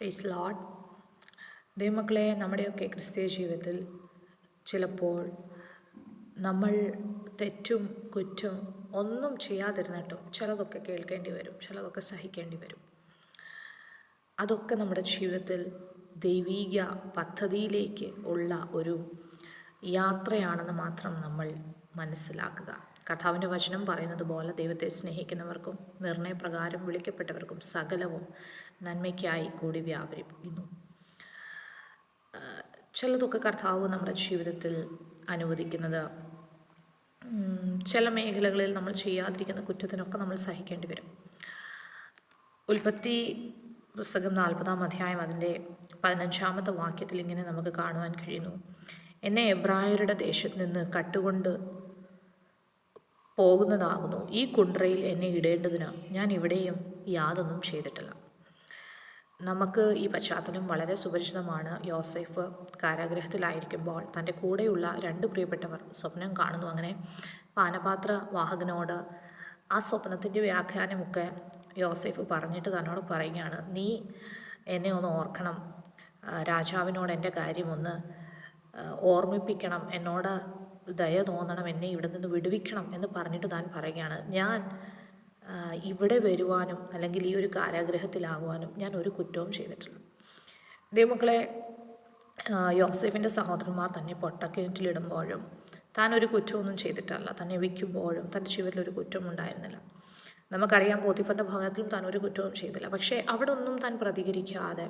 Praise Lord. ദൈവമക്കളെ, നമ്മുടെയൊക്കെ ക്രിസ്തീയ ജീവിതത്തിൽ ചിലപ്പോൾ നമ്മൾ തെറ്റും കുറ്റം ഒന്നും ചെയ്യാതിരുന്നിട്ടും ചിലതൊക്കെ കേൾക്കേണ്ടി വരും, ചിലതൊക്കെ സഹിക്കേണ്ടി വരും. അതൊക്കെ നമ്മുടെ ജീവിതത്തിൽ ദൈവീക പദ്ധതിയിലേക്ക് ഉള്ള ഒരു യാത്രയാണെന്ന് മാത്രം നമ്മൾ മനസ്സിലാക്കുക. കർത്താവിൻ്റെ വചനം പറയുന്നത് പോലെ ദൈവത്തെ സ്നേഹിക്കുന്നവർക്കും നിർണയപ്രകാരം വിളിക്കപ്പെട്ടവർക്കും സകലവും നന്മയ്ക്കായി കൂടി വ്യാപരിക്കുന്നു. ചിലതൊക്കെ കർത്താവ് നമ്മുടെ ജീവിതത്തിൽ അനുവദിക്കുന്നത് ചില മേഖലകളിൽ നമ്മൾ ചെയ്യാതിരിക്കുന്ന കുറ്റത്തിനൊക്കെ നമ്മൾ സഹിക്കേണ്ടി വരും. ഉൽപ്പത്തി പുസ്തകം 40-ാം അധ്യായം അതിൻ്റെ 15-ാമത്തെ വാക്യത്തിൽ ഇങ്ങനെ നമുക്ക് കാണുവാൻ കഴിയുന്നു: എന്നെ എബ്രായരുടെ ദേശത്ത് നിന്ന് കട്ടുകൊണ്ട് പോകുന്നതാകുന്നു. ഈ കുണ്ട്രയിൽ എന്നെ ഇടേണ്ടതിന് ഞാൻ ഇവിടെയും യാതൊന്നും ചെയ്തിട്ടില്ല. നമുക്ക് ഈ പശ്ചാത്തലം വളരെ സുപരിചിതമാണ്. യോസേഫ് കാരാഗൃഹത്തിലായിരിക്കുമ്പോൾ തൻ്റെ കൂടെയുള്ള 2 പ്രിയപ്പെട്ടവർ സ്വപ്നം കാണുന്നു. അങ്ങനെ പാനപാത്ര വാഹകനോട് ആ സ്വപ്നത്തിൻ്റെ വ്യാഖ്യാനമൊക്കെ യോസേഫ് പറഞ്ഞിട്ട് തന്നോട് പറയുകയാണ്: നീ എന്നെ ഒന്ന് ഓർക്കണം, രാജാവിനോട് എൻ്റെ കാര്യമൊന്ന് ഓർമ്മിപ്പിക്കണം, എന്നോട് ദയ തോന്നണം, എന്നെ ഇവിടെ നിന്ന് വിടുവിക്കണം എന്ന് പറഞ്ഞിട്ട് താൻ പറയുകയാണ്: ഞാൻ ഇവിടെ വരുവാനും അല്ലെങ്കിൽ ഈ ഒരു കാരാഗൃഹത്തിലാകുവാനും ഞാൻ ഒരു കുറ്റവും ചെയ്തിട്ടില്ല. ദൈവമക്കളെ, യോസേഫിൻ്റെ സഹോദരന്മാർ തന്നെ പൊട്ടക്കിണറ്റിലിടുമ്പോഴും താൻ ഒരു കുറ്റമൊന്നും ചെയ്തിട്ടല്ല. തന്നെ വിൽക്കുമ്പോഴും തൻ്റെ ജീവിതത്തിൽ ഒരു കുറ്റം ഉണ്ടായിരുന്നില്ല. നമുക്കറിയാം, പോത്തിഫറിൻ്റെ ഭവനത്തിലും താൻ ഒരു കുറ്റവും ചെയ്തില്ല. പക്ഷേ അവിടെ ഒന്നും താൻ പ്രതികരിക്കാതെ,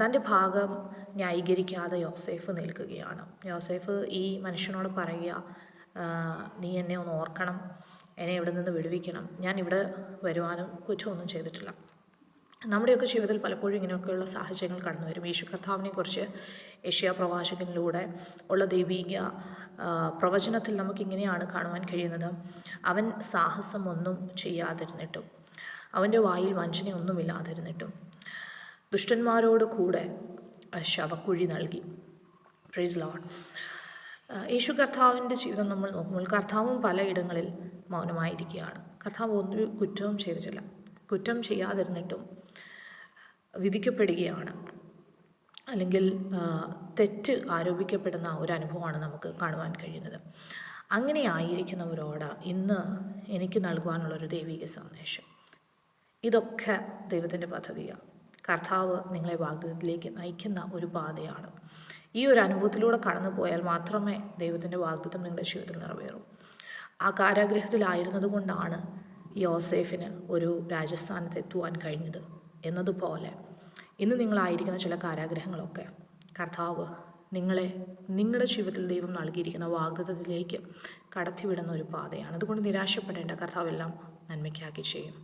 തൻ്റെ ഭാഗം ന്യായീകരിക്കാതെ യോസേഫ് നിൽക്കുകയാണ്. യോസേഫ് ഈ മനുഷ്യനോട് പറയുക: നീ എന്നെ ഒന്ന് ഓർക്കണം, എന്നെ ഇവിടെ നിന്ന് വിടുവിക്കണം, ഞാൻ ഇവിടെ വരുവാനും കുറ്റമൊന്നും ചെയ്തിട്ടില്ല. നമ്മുടെയൊക്കെ ജീവിതത്തിൽ പലപ്പോഴും ഇങ്ങനെയൊക്കെയുള്ള സാഹചര്യങ്ങൾ കടന്നു വരും. യേശു കർത്താവിനെക്കുറിച്ച് യെശയ്യാ പ്രവാചകനിലൂടെ ഉള്ള ദൈവീക പ്രവചനത്തിൽ നമുക്കിങ്ങനെയാണ് കാണുവാൻ കഴിയുന്നത്: അവൻ സാഹസമൊന്നും ചെയ്യാതിരുന്നിട്ടും, അവൻ്റെ വായിൽ വഞ്ചനയൊന്നുമില്ലാതിരുന്നിട്ടും ദുഷ്ടന്മാരോട് കൂടെ ശവക്കുഴി നൽകി. Praise Lord. യേശു കർത്താവിൻ്റെ ജീവിതം നമ്മൾ നോക്കുമ്പോൾ കർത്താവും പലയിടങ്ങളിൽ മൗനമായിരിക്കുകയാണ്. കർത്താവ് ഒരു കുറ്റവും ചെയ്തിട്ടില്ല. കുറ്റം ചെയ്യാതിരുന്നിട്ടും വിധിക്കപ്പെടുകയാണ്, അല്ലെങ്കിൽ തെറ്റ് ആരോപിക്കപ്പെടുന്ന ഒരു അനുഭവമാണ് നമുക്ക് കാണുവാൻ കഴിയുന്നത്. അങ്ങനെ ആയിരിക്കുന്നവരോട് ഇന്ന് എനിക്ക് നൽകുവാനുള്ളൊരു ദൈവിക സന്ദേശം: ഇതൊക്കെ ദൈവത്തിൻ്റെ പദ്ധതിയാണ്. കർത്താവ് നിങ്ങളെ വാഗ്ദത്തത്തിലേക്ക് നയിക്കുന്ന ഒരു പാതയാണ്. ഈ ഒരു അനുഭവത്തിലൂടെ കടന്നു പോയാൽ മാത്രമേ ദൈവത്തിൻ്റെ വാഗ്ദത്തം നിങ്ങളുടെ ജീവിതത്തിൽ നിറവേറൂ. ആ കാരാഗൃഹത്തിലായിരുന്നത് കൊണ്ടാണ് യോസേഫിന് ഒരു രാജസ്ഥാനത്ത് എത്തുവാൻ കഴിഞ്ഞത് എന്നതുപോലെ ഇന്ന് നിങ്ങളായിരിക്കുന്ന ചില കാരാഗൃഹങ്ങളൊക്കെ കർത്താവ് നിങ്ങളെ നിങ്ങളുടെ ജീവിതത്തിൽ ദൈവം നൽകിയിരിക്കുന്ന വാഗ്ദത്തത്തിലേക്ക് കടത്തിവിടുന്ന ഒരു പാതയാണ്. അതുകൊണ്ട് നിരാശപ്പെടേണ്ട. കർത്താവ് എല്ലാം നന്മയ്ക്കാക്കി ചെയ്യും.